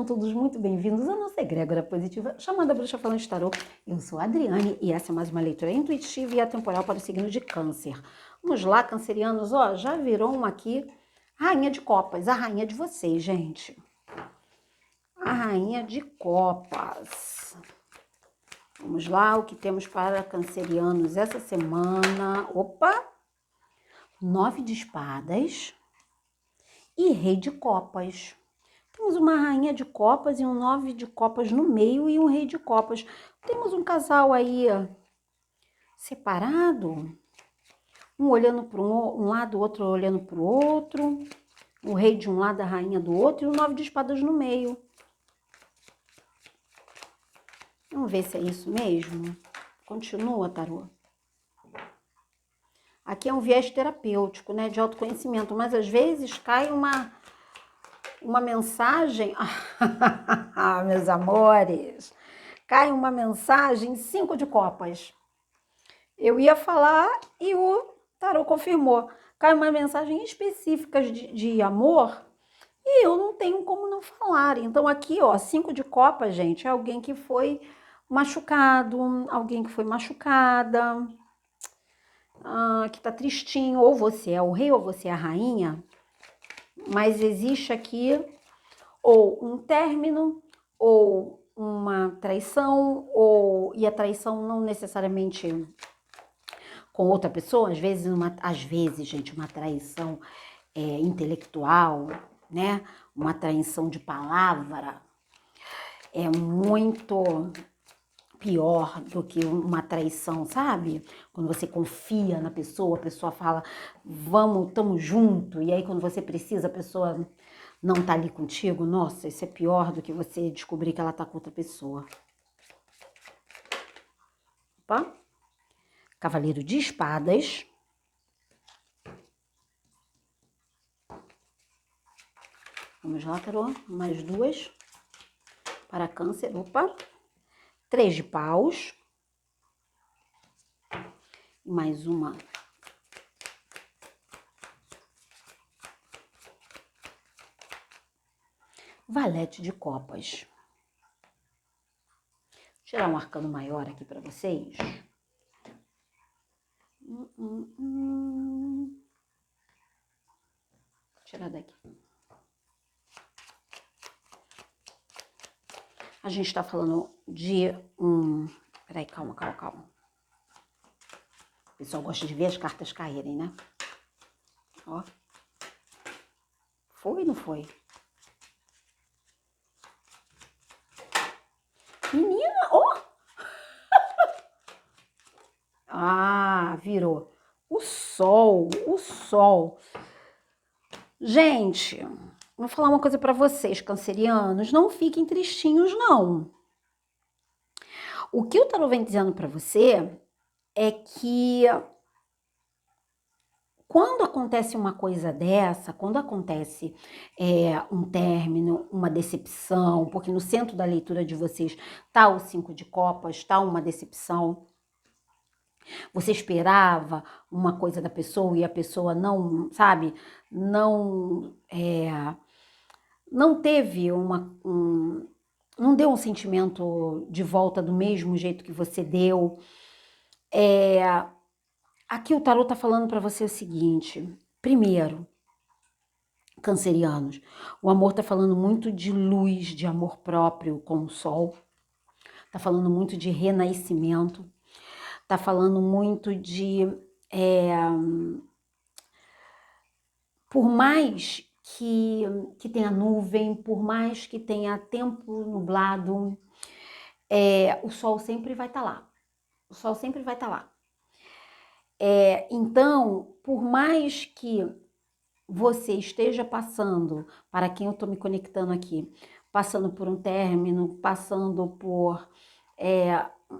todos muito bem-vindos à nossa egrégora positiva chamada Bruxa Falante Tarô. Eu sou a Adriane e essa é mais uma leitura intuitiva e atemporal para o signo de Câncer. Vamos lá, cancerianos, ó, já virou uma aqui, Rainha de Copas, a rainha de vocês, gente. A Rainha de Copas. Vamos lá, o que temos para cancerianos essa semana. Opa! 9 de espadas e Rei de Copas. Temos uma Rainha de Copas e um 9 de Copas no meio e um Rei de Copas. Temos um casal aí separado, um olhando para um lado, o outro olhando para o outro, o rei de um lado, a rainha do outro e o 9 de espadas no meio. Vamos ver se é isso mesmo. Continua, tarô. Aqui é um viés terapêutico, né, de autoconhecimento, mas às vezes cai uma mensagem, meus amores, cai uma mensagem 5 de copas. Eu ia falar e o tarô confirmou. Cai uma mensagem específica de amor e eu não tenho como não falar. Então aqui, ó, 5 de copas, gente, é alguém que foi machucado, alguém que foi machucada, que tá tristinho, ou você é o rei ou você é a rainha, mas existe aqui ou um término, ou uma traição, e a traição não necessariamente com outra pessoa, às vezes, gente, uma traição intelectual, né? Uma traição de palavra é muito pior do que uma traição, sabe? Quando você confia na pessoa, a pessoa fala, vamos, tamo junto, e aí quando você precisa, a pessoa não tá ali contigo. Nossa, isso é pior do que você descobrir que ela tá com outra pessoa. Opa. Cavaleiro de espadas. Vamos lá, tarô. Mais duas para câncer. Opa. 3 de paus. E mais uma. Valete de copas. Vou tirar um arcano maior aqui para vocês. Vou tirar daqui. A gente tá falando de Peraí, calma. O pessoal gosta de ver as cartas caírem, né? Ó. Foi ou não foi? Menina, ó! Virou. O sol. Gente, vou falar uma coisa pra vocês, cancerianos. Não fiquem tristinhos, não. O que o tarô vem dizendo pra você é que quando acontece uma coisa dessa, quando acontece um término, uma decepção, porque no centro da leitura de vocês tá o 5 de copas, tá uma decepção, você esperava uma coisa da pessoa e a pessoa não, sabe, não teve não deu um sentimento de volta do mesmo jeito que você deu. Aqui o tarô tá falando para você o seguinte: primeiro, cancerianos, o amor tá falando muito de luz, de amor próprio com o sol, tá falando muito de renascimento, tá falando muito de por mais que tenha nuvem, por mais que tenha tempo nublado, o sol sempre vai estar lá. O sol sempre vai estar lá. Então, por mais que você esteja passando, para quem eu estou me conectando aqui, passando por um término, passando por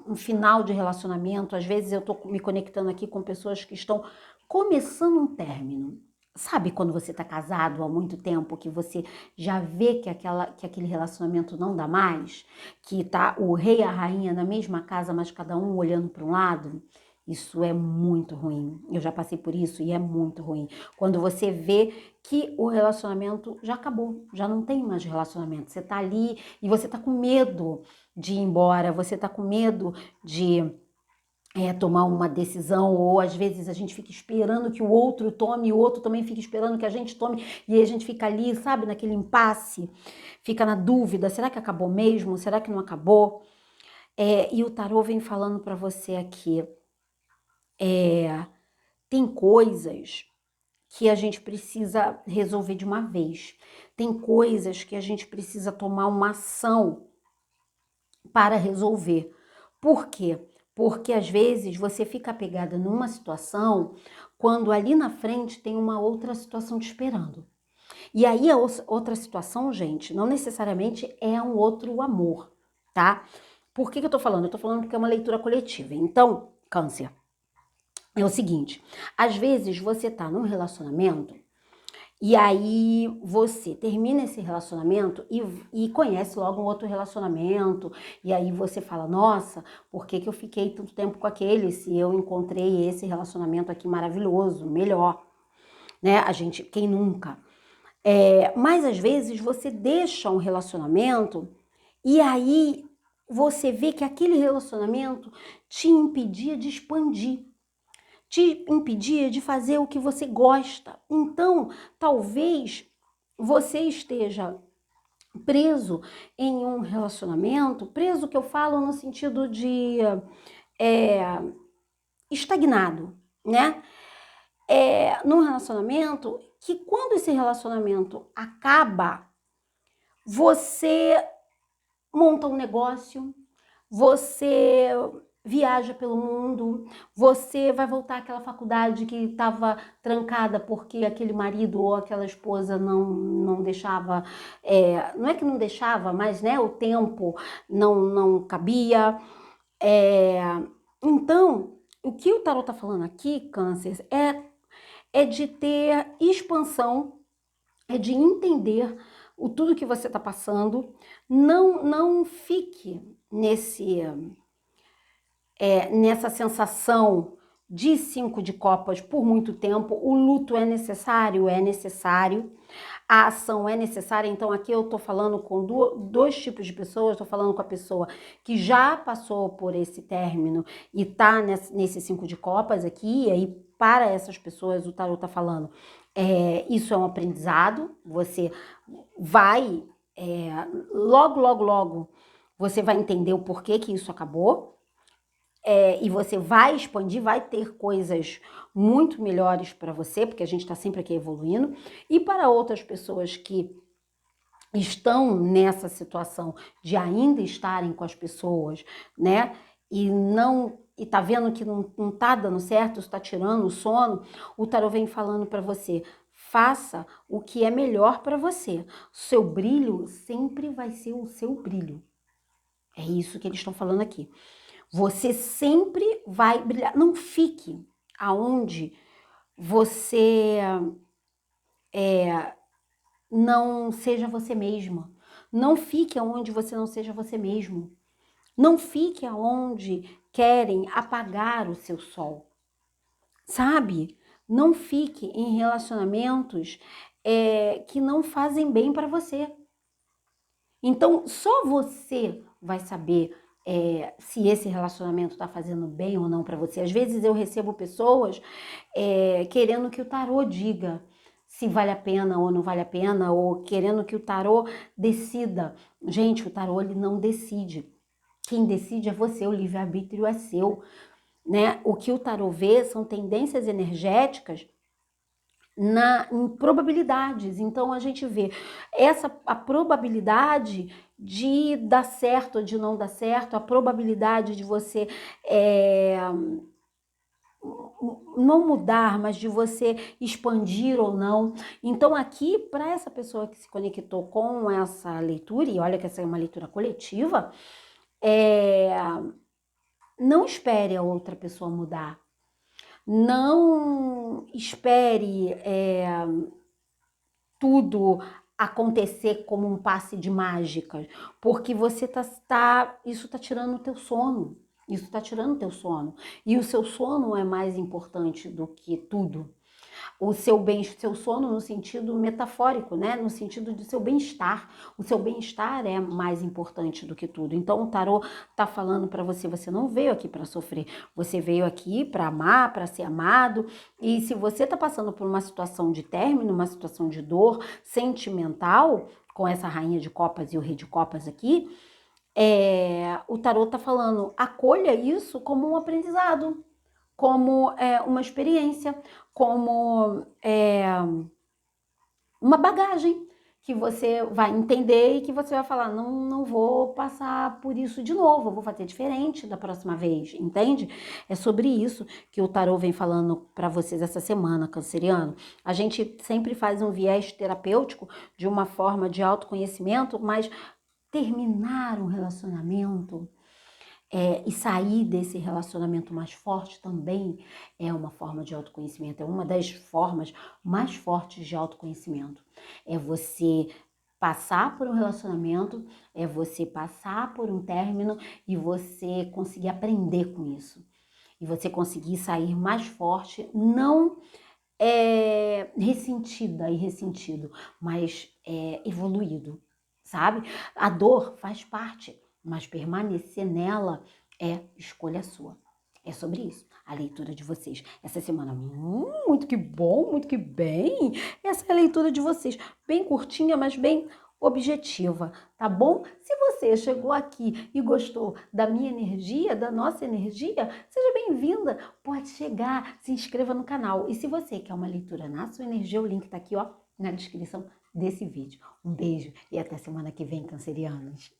um final de relacionamento, às vezes eu estou me conectando aqui com pessoas que estão começando um término. Sabe quando você está casado há muito tempo, que você já vê que aquele relacionamento não dá mais? Que tá o rei e a rainha na mesma casa, mas cada um olhando para um lado? Isso é muito ruim. Eu já passei por isso e é muito ruim. Quando você vê que o relacionamento já acabou, já não tem mais relacionamento. Você tá ali e você tá com medo de ir embora, você tá com medo de tomar uma decisão, ou às vezes a gente fica esperando que o outro tome, e o outro também fica esperando que a gente tome, e aí a gente fica ali, sabe, naquele impasse, fica na dúvida, será que acabou mesmo? Será que não acabou? E o tarô vem falando para você aqui, tem coisas que a gente precisa resolver de uma vez, tem coisas que a gente precisa tomar uma ação para resolver. Por quê? Porque às vezes você fica apegada numa situação quando ali na frente tem uma outra situação te esperando. E aí a outra situação, gente, não necessariamente é um outro amor, tá? Por que eu tô falando? Eu tô falando porque é uma leitura coletiva. Então, Câncer, é o seguinte, às vezes você tá num relacionamento e aí você termina esse relacionamento e conhece logo um outro relacionamento. E aí você fala, nossa, por que eu fiquei tanto tempo com aquele se eu encontrei esse relacionamento aqui maravilhoso, melhor, né? A gente, quem nunca? Mas às vezes você deixa um relacionamento e aí você vê que aquele relacionamento te impedia de expandir, te impedia de fazer o que você gosta. Então, talvez você esteja preso em um relacionamento, preso que eu falo no sentido de é, estagnado, né? Num relacionamento que quando esse relacionamento acaba, você monta um negócio, você viaja pelo mundo, você vai voltar àquela faculdade que estava trancada porque aquele marido ou aquela esposa não deixava, não é que não deixava, mas né, o tempo não cabia. Então, o que o tarot está falando aqui, Câncer, é de ter expansão, é de entender tudo que você está passando. Não fique nessa sensação de 5 de copas por muito tempo. O luto é necessário, a ação é necessária. Então aqui eu tô falando com dois tipos de pessoas. Tô falando com a pessoa que já passou por esse término e tá nesse 5 de copas aqui, e aí para essas pessoas o tarot tá falando, isso é um aprendizado, você vai, logo, você vai entender o porquê que isso acabou, e você vai expandir, vai ter coisas muito melhores para você, porque a gente está sempre aqui evoluindo. E para outras pessoas que estão nessa situação de ainda estarem com as pessoas, né? E tá vendo que não tá dando certo, está tirando o sono, o tarot vem falando para você: faça o que é melhor para você. Seu brilho sempre vai ser o seu brilho. É isso que eles estão falando aqui. Você sempre vai brilhar. Não fique aonde você não seja você mesma. Não fique aonde você não seja você mesmo. Não fique aonde querem apagar o seu sol. Sabe? Não fique em relacionamentos que não fazem bem para você. Então, só você vai saber se esse relacionamento está fazendo bem ou não para você. Às vezes eu recebo pessoas querendo que o tarô diga se vale a pena ou não vale a pena, ou querendo que o tarô decida. Gente, o tarô ele não decide. Quem decide é você, o livre-arbítrio é seu, né? O que o tarô vê são tendências energéticas em probabilidades. Então a gente vê a probabilidade de dar certo ou de não dar certo, a probabilidade de você não mudar, mas de você expandir ou não. Então aqui, para essa pessoa que se conectou com essa leitura, e olha que essa é uma leitura coletiva, não espere a outra pessoa mudar. Não espere tudo acontecer como um passe de mágica, porque isso tá tirando o teu sono. Isso está tirando teu sono. E o seu sono é mais importante do que tudo. O seu sono no sentido metafórico, né? No sentido do seu bem-estar. O seu bem-estar é mais importante do que tudo. Então o tarô tá falando para você, você não veio aqui para sofrer, você veio aqui para amar, para ser amado. E se você tá passando por uma situação de término, uma situação de dor sentimental, com essa rainha de copas e o rei de copas aqui, o tarô tá falando, acolha isso como um aprendizado, como uma experiência, como uma bagagem que você vai entender e que você vai falar, não vou passar por isso de novo, eu vou fazer diferente da próxima vez, entende? É sobre isso que o tarô vem falando para vocês essa semana, canceriano. A gente sempre faz um viés terapêutico de uma forma de autoconhecimento, mas terminar um relacionamento e sair desse relacionamento mais forte também é uma forma de autoconhecimento, é uma das formas mais fortes de autoconhecimento. É você passar por um relacionamento, é você passar por um término e você conseguir aprender com isso. E você conseguir sair mais forte, não ressentida e ressentido, mas evoluído, sabe? A dor faz parte, mas permanecer nela é escolha sua. É sobre isso, a leitura de vocês. Essa semana, muito que bom, muito que bem. Essa é a leitura de vocês. Bem curtinha, mas bem objetiva, tá bom? Se você chegou aqui e gostou da minha energia, da nossa energia, seja bem-vinda. Pode chegar, se inscreva no canal. E se você quer uma leitura na sua energia, o link tá aqui, ó, na descrição desse vídeo. Um beijo e até semana que vem, cancerianos.